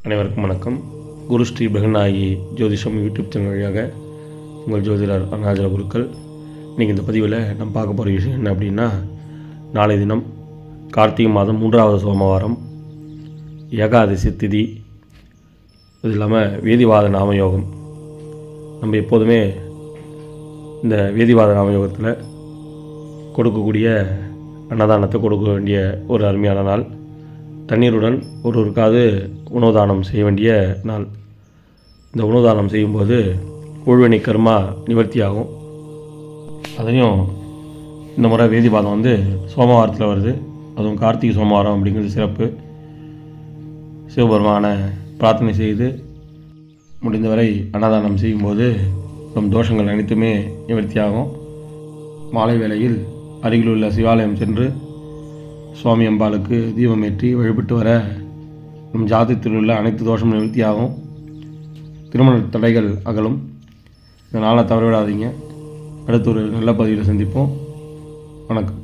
அனைவருக்கும் வணக்கம். குரு Sri Brahanayaki ஜோதிஷம் YouTube channel வழியாக உங்கள் ஜோதிடர் அருணாச்சல குருக்கள். இன்றைக்கி இந்த பதிவில் நம்ம பார்க்க போகிற விஷயம் என்ன அப்படின்னா, நாளை தினம் கார்த்திகை மாதம் 3வது சோமவாரம், ஏகாதசி திதி, அது இல்லாமல் வேதிவாத நாமயோகம். நம்ம எப்போதுமே இந்த வேதிவாத நாமயோகத்தில் கொடுக்கக்கூடிய அன்னதானத்தை கொடுக்க வேண்டிய ஒரு அருமையான நாள். தண்ணீருடன் ஒருவருக்காவது உணவு தானம் செய்ய வேண்டிய நாள். இந்த உணவு தானம் செய்யும்போது ஊழ்வினை கர்மா நிவர்த்தியாகும். அதையும் இந்த முறை வேதிபாதம் சோமவாரத்தில் வருது. அதுவும் கார்த்திகை சோமவாரம் அப்படிங்கிறது சிறப்பு. சிவபெருமான பிரார்த்தனை செய்து முடிந்தவரை அன்னதானம் செய்யும்போது நம் தோஷங்கள் அனைத்துமே நிவர்த்தியாகும். மாலை வேளையில் அருகில் உள்ள சிவாலயம் சென்று சுவாமி அம்பாளுக்கு தீபம் ஏற்றி வழிபட்டு வர நம் ஜாதகத்தில் உள்ள அனைத்து தோஷமும் நிவர்த்தியாகும். திருமண தடைகள் அகலும். இந்த நாளை தவறவிடாதீங்க. அடுத்த ஒரு நல்ல பதிவில் சந்திப்போம். வணக்கம்.